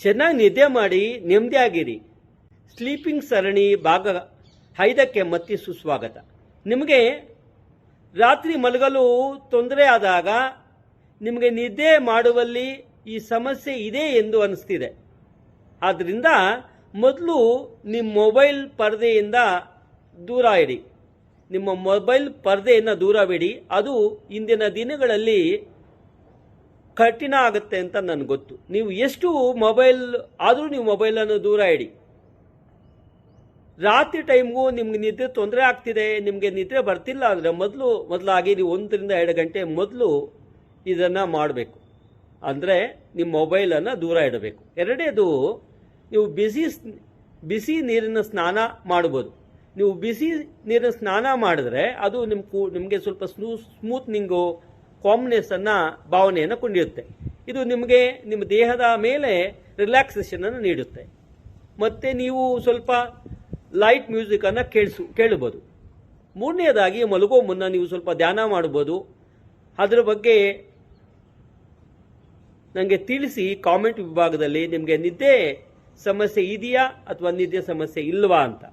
ಚೆನ್ನಾಗಿ ನಿದ್ದೆ ಮಾಡಿ ನೆಮ್ಮದಿಯಾಗಿರಿ. ಸ್ಲೀಪಿಂಗ್ ಸರಣಿ ಭಾಗ 5ಕ್ಕೆ ಮತ್ತೆ ಸುಸ್ವಾಗತ. ನಿಮಗೆ ರಾತ್ರಿ ಮಲಗಲು ತೊಂದರೆ ಆದಾಗ ನಿಮಗೆ ನಿದ್ದೆ ಮಾಡುವಲ್ಲಿ ಈ ಸಮಸ್ಯೆ ಇದೆ ಎಂದು ಅನಿಸ್ತಿದೆ. ಆದ್ದರಿಂದ ಮೊದಲು ನಿಮ್ಮ ಮೊಬೈಲ್ ಪರದೆಯಿಂದ ದೂರ ಇಡಿ. ನಿಮ್ಮ ಮೊಬೈಲ್ ಪರದೆಯನ್ನು ದೂರವಿಡಿ. ಅದು ಇಂದಿನ ದಿನಗಳಲ್ಲಿ ಕಠಿಣ ಆಗುತ್ತೆ ಅಂತ ನನಗೆ ಗೊತ್ತು. ನೀವು ಎಷ್ಟು ಮೊಬೈಲ್ ಆದರೂ ನೀವು ಮೊಬೈಲನ್ನು ದೂರ ಇಡಿ. ರಾತ್ರಿ ಟೈಮ್ಗೂ ನಿಮ್ಗೆ ನಿದ್ದೆ ತೊಂದರೆ ಆಗ್ತಿದೆ, ನಿಮಗೆ ನಿದ್ರೆ ಬರ್ತಿಲ್ಲ ಅಂದರೆ ಮೊದಲಾಗಿ ನೀವು 1 ರಿಂದ 2 ಗಂಟೆ ಮೊದಲು ಇದನ್ನು ಮಾಡಬೇಕು. ಅಂದರೆ ನಿಮ್ಮ ಮೊಬೈಲನ್ನು ದೂರ ಇಡಬೇಕು. ಎರಡನೇದು, ನೀವು ಬಿಸಿ ನೀರಿನ ಸ್ನಾನ ಮಾಡ್ಬೋದು. ನೀವು ಬಿಸಿ ನೀರಿನ ಸ್ನಾನ ಮಾಡಿದ್ರೆ ಅದು ನಿಮಗೆ ಸ್ವಲ್ಪ ಸ್ಮೂತ್ನಿಂಗು ಕಾಮ್ನೆಸ್ಸನ್ನು ಭಾವನೆಯನ್ನು ಕೊಂಡಿರುತ್ತೆ. ಇದು ನಿಮಗೆ ನಿಮ್ಮ ದೇಹದ ಮೇಲೆ ರಿಲ್ಯಾಕ್ಸೇಷನನ್ನು ನೀಡುತ್ತೆ. ಮತ್ತು ನೀವು ಸ್ವಲ್ಪ ಲೈಟ್ ಮ್ಯೂಸಿಕನ್ನು ಕೇಳಬಹುದು. ಮೂರನೇದಾಗಿ, ಮಲಗೋ ಮುನ್ನ ನೀವು ಸ್ವಲ್ಪ ಧ್ಯಾನ ಮಾಡ್ಬೋದು. ಅದರ ಬಗ್ಗೆ ನನಗೆ ತಿಳಿಸಿ ಕಾಮೆಂಟ್ ವಿಭಾಗದಲ್ಲಿ. ನಿಮಗೆ ನಿದ್ದೆ ಸಮಸ್ಯೆ ಇದೆಯಾ ಅಥವಾ ನಿದ್ದೆ ಸಮಸ್ಯೆ ಇಲ್ವಾ ಅಂತ.